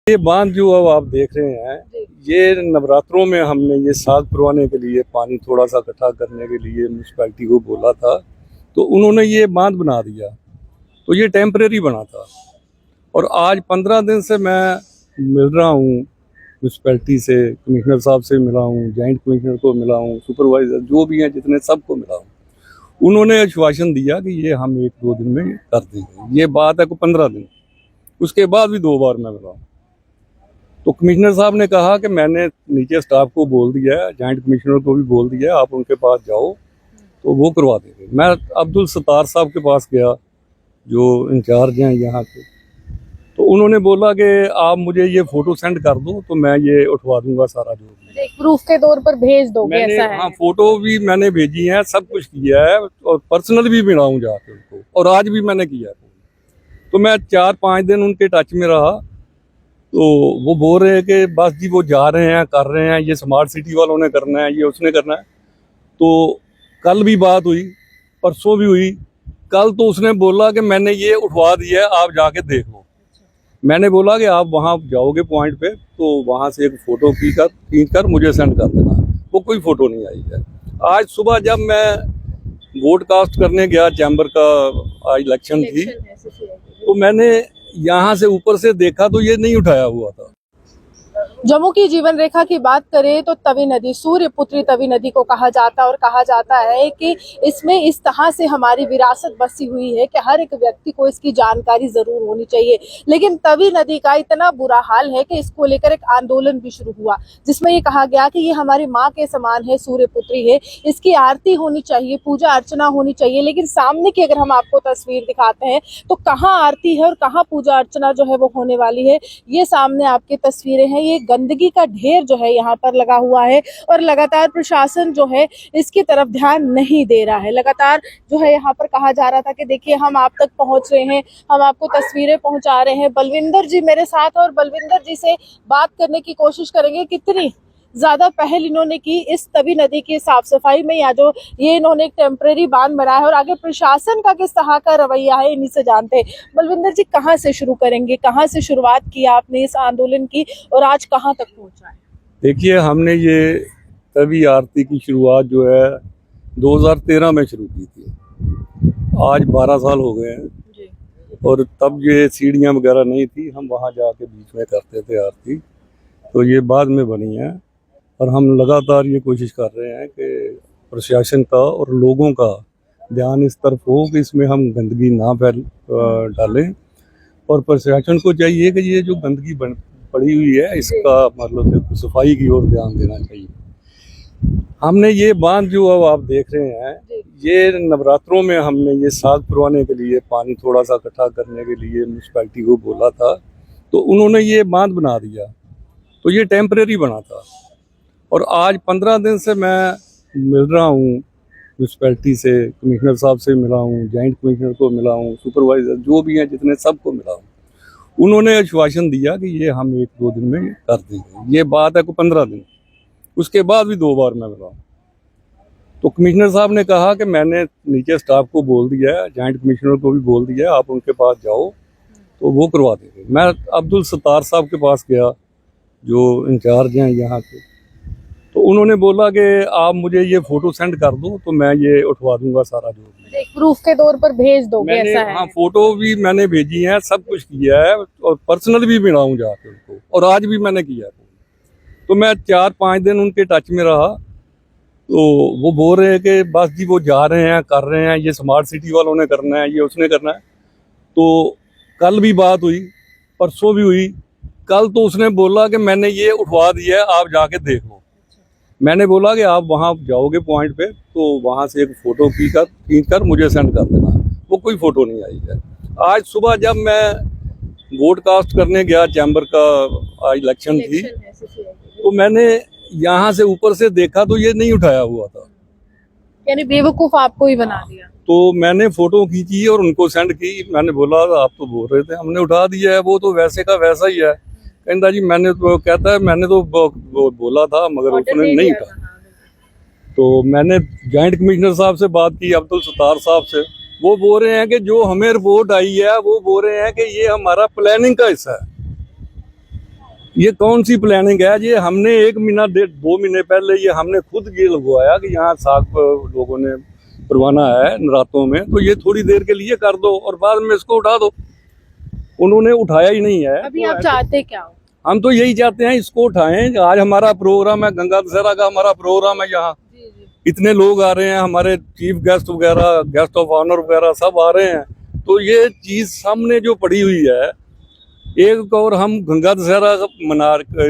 ये बांध जो अब आप देख रहे हैं, ये नवरात्रों में हमने ये साग पुरवाने के लिए पानी थोड़ा सा इकट्ठा करने के लिए म्यूनसिपैलिटी को बोला था, तो उन्होंने ये बांध बना दिया। तो ये टेम्परेरी बना था और आज 15 दिन से मैं मिल रहा हूँ म्यूनसिपैलिटी से, कमिश्नर साहब से मिला हूँ, जॉइंट कमिश्नर को मिला हूँ, सुपरवाइजर जो भी हैं जितने सबको मिला हूँ। उन्होंने आश्वासन दिया कि ये हम 1-2 दिन में कर देंगे। ये बात है को 15 दिन, उसके बाद भी 2 बार मैं मिला हूँ। तो कमिश्नर साहब ने कहा कि मैंने नीचे स्टाफ को बोल दिया है, जॉइंट कमिश्नर को भी बोल दिया है, आप उनके पास जाओ तो वो करवा देंगे। मैं अब्दुल सत्तार साहब के पास गया जो इंचार्ज हैं यहाँ के, तो उन्होंने बोला कि आप मुझे ये फोटो सेंड कर दो तो मैं ये उठवा दूंगा सारा जो भी। एक प्रूफ के तौर पर भेज दोगे ऐसा है? हाँ, फोटो भी मैंने भेजी है, सब कुछ किया है और पर्सनल भी मिला हूँ जाके उनको, और आज भी मैंने किया। तो मैं 4-5 दिन उनके टच में रहा, तो वो बोल रहे हैं कि बस जी वो जा रहे हैं, कर रहे हैं, ये स्मार्ट सिटी वालों ने करना है, ये उसने करना है। तो कल भी बात हुई, परसों भी हुई। कल तो उसने बोला कि मैंने ये उठवा दिया है, आप जाके देख लो। मैंने बोला कि आप वहाँ जाओगे पॉइंट पे तो वहाँ से एक फ़ोटो खींच कर मुझे सेंड कर देना। वो कोई फ़ोटो नहीं आई है। आज सुबह जब मैं वोट कास्ट करने गया, चैम्बर का आज इलेक्शन थी, तो मैंने यहाँ से ऊपर से देखा तो ये नहीं उठाया हुआ था। जम्मू की जीवन रेखा की बात करें तो तवी नदी, सूर्यपुत्री तवी नदी को कहा जाता है और कहा जाता है कि इसमें इस तरह से हमारी विरासत बसी हुई है कि हर एक व्यक्ति को इसकी जानकारी जरूर होनी चाहिए। लेकिन तवी नदी का इतना बुरा हाल है कि इसको लेकर एक आंदोलन भी शुरू हुआ, जिसमें ये कहा गया कि ये हमारी माँ के समान है, सूर्यपुत्री है, इसकी आरती होनी चाहिए, पूजा अर्चना होनी चाहिए। लेकिन सामने की अगर हम आपको तस्वीर दिखाते हैं तो कहाँ आरती है और कहाँ पूजा अर्चना जो है वो होने वाली है। ये सामने आपकी तस्वीरें हैं, ये गंदगी का ढेर जो है यहाँ पर लगा हुआ है और लगातार प्रशासन जो है इसकी तरफ ध्यान नहीं दे रहा है। लगातार जो है यहाँ पर कहा जा रहा था कि देखिए हम आप तक पहुंच रहे हैं, हम आपको तस्वीरें पहुंचा रहे हैं। बलविंदर जी मेरे साथ, और बलविंदर जी से बात करने की कोशिश करेंगे कितनी ज्यादा पहल इन्होंने की इस तवी नदी की साफ सफाई में, या जो ये इन्होंने एक टेम्परेरी बांध बनाया है, और आगे प्रशासन का किस तरह का रवैया है इन्हीं से जानते हैं। बलविंदर जी, कहाँ से शुरू करेंगे, कहाँ से शुरुआत की आपने इस आंदोलन की और आज कहाँ तक पहुंचा है? देखिए, हमने ये तवी आरती की शुरुआत जो है 2013 में शुरू की थी। आज 12 साल हो गए हैं जी। और तब ये सीढ़ियाँ वगैरह नहीं थी, हम वहाँ जाके बीच में करते थे आरती। तो ये बाद में बनी है और हम लगातार ये कोशिश कर रहे हैं कि प्रशासन का और लोगों का ध्यान इस तरफ हो कि इसमें हम गंदगी ना डालें, और प्रशासन को चाहिए कि ये जो गंदगी पड़ी हुई है इसका मतलब सफाई की ओर ध्यान देना चाहिए। हमने ये बांध जो अब आप देख रहे हैं, ये नवरात्रों में हमने ये साग पुरवाने के लिए पानी थोड़ा सा इकट्ठा करने के लिए म्यूनसिपैलिटी को बोला था, तो उन्होंने ये बांध बना दिया। तो ये टेम्परेरी बना था और आज 15 दिन से मैं मिल रहा हूँ म्यूनसिपैलिटी से, कमिश्नर साहब से मिला हूँ, जॉइंट कमिश्नर को मिला हूँ, सुपरवाइजर जो भी हैं जितने सबको मिला हूँ। उन्होंने आश्वासन दिया कि ये हम 1-2 दिन में कर देंगे। ये बात है को 15 दिन, उसके बाद भी 2 बार मैं मिला हूँ। तो कमिश्नर साहब ने कहा कि मैंने नीचे स्टाफ को बोल दिया है, जॉइंट कमिश्नर को भी बोल दिया है, आप उनके पास जाओ तो वो करवा देंगे। मैं अब्दुल सत्तार साहब के पास गया जो इंचार्ज हैं यहाँ के, तो उन्होंने बोला कि आप मुझे ये फोटो सेंड कर दो तो मैं ये उठवा दूंगा सारा जो भी। एक प्रूफ के तौर पर भेज दोगे ऐसा है? हाँ, फोटो भी मैंने भेजी है, सब कुछ किया है और पर्सनल भी मिला हूँ जाके उनको, और आज भी मैंने किया। तो मैं 4-5 दिन उनके टच में रहा, तो वो बोल रहे हैं कि बस जी वो जा रहे हैं, कर रहे हैं, ये स्मार्ट सिटी वालों ने करना है, ये उसने करना है। तो कल भी बात हुई, परसों भी हुई। कल तो उसने बोला कि मैंने ये उठवा दिया है, आप जाके देख लो। मैंने बोला कि आप वहाँ जाओगे पॉइंट पे तो वहाँ से एक फ़ोटो खींच कर मुझे सेंड कर देना। वो कोई फ़ोटो नहीं आई है। आज सुबह जब मैं वोट कास्ट करने गया, चैम्बर का आज इलेक्शन थी, तो मैंने यहाँ से ऊपर से देखा तो ये नहीं उठाया हुआ था। यानी बेवकूफ आपको ही बना दिया। तो मैंने फ़ोटो खींची और उनको सेंड की। मैंने बोला आप तो बोल रहे थे हमने उठा दिया है, वो तो वैसे का वैसा ही है। कहता जी मैंने तो, कहता है मैंने तो बोला था मगर उसने नहीं उठा। तो मैंने जॉइंट कमिश्नर साहब से बात की, अब्दुल सत्तार साहब से, वो बोल रहे हैं कि जो हमें रिपोर्ट आई है वो बोल रहे हैं कि ये हमारा प्लानिंग का हिस्सा है। ये कौन सी प्लानिंग है? ये हमने 1 महीना 2 महीने पहले ये हमने खुद ये लगवाया कि यहाँ साग लोगों ने परवाना है नरातों में, तो ये थोड़ी देर के लिए कर दो और बाद में इसको उठा दो। उन्होंने उठाया ही नहीं है। अभी तो आप चाहते क्या हो? हम तो यही चाहते हैं इसको उठाएं। आज हमारा प्रोग्राम है, गंगा दशहरा का हमारा प्रोग्राम है, यहाँ इतने लोग आ रहे हैं, हमारे चीफ गेस्ट वगैरह, गेस्ट ऑफ ऑनर वगैरह सब आ रहे हैं। तो ये चीज सामने जो पड़ी हुई है, एक और हम गंगा दशहरा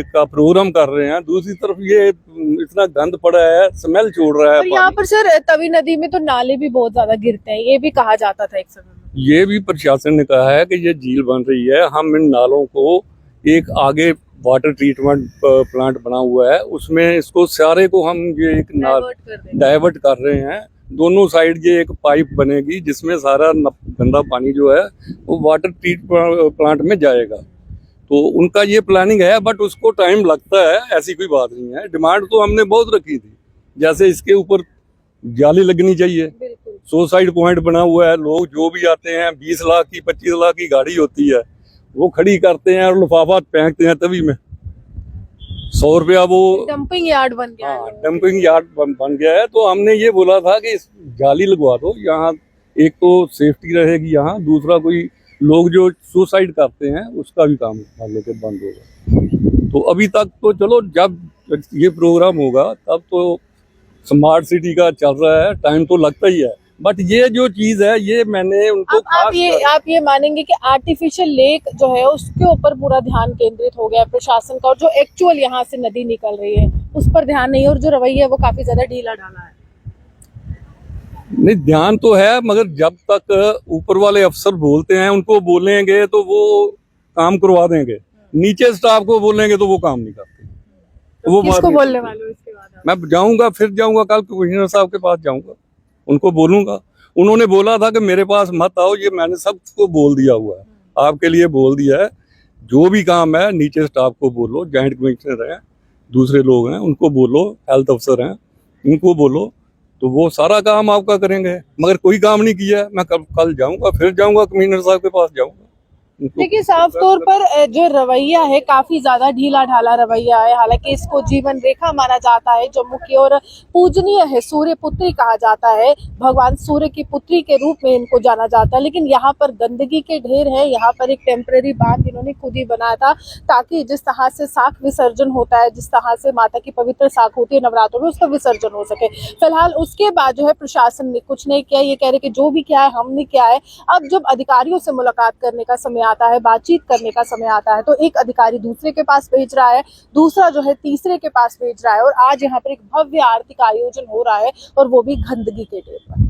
का प्रोग्राम कर रहे हैं, दूसरी तरफ ये इतना गंद पड़ा है, स्मेल छोड़ रहा है और यहाँ पर सर तवी नदी में तो नाले भी बहुत ज्यादा गिरते हैं, ये भी कहा जाता था एक समय में। ये भी प्रशासन ने कहा है कि ये झील बन रही है, हम इन नालों को एक आगे वाटर ट्रीटमेंट प्लांट बना हुआ है, उसमें इसको सारे को हम ये एक नाल डाइवर्ट कर रहे हैं। दोनों साइड ये एक पाइप बनेगी जिसमें सारा गंदा पानी जो है वो वाटर ट्रीटमेंट प्लांट में जाएगा। तो उनका ये प्लानिंग है, बट उसको टाइम लगता है, ऐसी कोई बात नहीं है। डिमांड तो हमने बहुत रखी थी, जैसे इसके ऊपर जाली लगनी चाहिए, सुसाइड पॉइंट बना हुआ है, लोग जो भी आते हैं 20 लाख की 25 लाख की गाड़ी होती है, वो खड़ी करते हैं और लिफाफा फेंकते हैं तवी में। 100 रुपया वो डंपिंग यार्ड बन गया है। डंपिंग यार्ड बन गया है। तो हमने ये बोला था कि जाली लगवा दो यहाँ, एक तो सेफ्टी रहेगी यहाँ, दूसरा कोई लोग जो सुसाइड करते हैं उसका भी काम लेके बंद होगा। तो अभी तक तो चलो, जब ये प्रोग्राम होगा तब तो स्मार्ट सिटी का चल रहा है, टाइम तो लगता ही है, बट ये जो चीज है ये मैंने उनको आप ये मानेंगे कि आर्टिफिशियल लेक जो है उसके ऊपर पूरा ध्यान केंद्रित हो गया है प्रशासन का, और जो एक्चुअल यहाँ से नदी निकल रही है उस पर ध्यान नहीं है, और जो रवैया है वो काफी ज्यादा ढीला ढाला है। नहीं, ध्यान तो है, मगर जब तक ऊपर वाले अफसर बोलते हैं उनको बोलेंगे तो वो काम करवा देंगे, नीचे स्टाफ को बोलेंगे तो वो काम नहीं करते। तो वो किसको बोलने वाले हो इसके बाद? मैं जाऊंगा, फिर जाऊंगा कल कमिश्नर साहब के पास जाऊंगा, उनको बोलूंगा। उन्होंने बोला था कि मेरे पास मत आओ, ये मैंने सबको बोल दिया हुआ है, आपके लिए बोल दिया है। जो भी काम है नीचे स्टाफ को बोलो, जॉइंट कमिश्नर हैं, दूसरे लोग हैं उनको बोलो, हेल्थ अफसर हैं इनको बोलो, तो वो सारा काम आपका करेंगे। मगर कोई काम नहीं किया। मैं कल जाऊंगा, फिर जाऊंगा कमिश्नर साहब के पास जाऊंगा। देखिए, साफ तौर पर जो रवैया है काफी ज्यादा ढीला ढाला रवैया है। हालांकि इसको जीवन रेखा माना जाता है जम्मू की, और पूजनीय है, सूर्य पुत्री कहा जाता है, भगवान सूर्य की पुत्री के रूप में इनको जाना जाता है। लेकिन यहाँ पर गंदगी के ढेर है। यहाँ पर एक टेम्पररी बांध इन्होंने खुद ही बनाया था, ताकि जिस तरह से साख विसर्जन होता है, जिस तरह से माता की पवित्र साख होती है नवरात्रों में, उसका विसर्जन हो सके। फिलहाल उसके बाद जो है प्रशासन ने कुछ नहीं किया। ये कह रहे कि जो भी किया है हमने किया है। अब जब अधिकारियों से मुलाकात करने का समय आता है, बातचीत करने का समय आता है, तो एक अधिकारी दूसरे के पास भेज रहा है, दूसरा जो है तीसरे के पास भेज रहा है, और आज यहाँ पर एक भव्य आरती का आयोजन हो रहा है, और वो भी गंदगी के ढेर पर।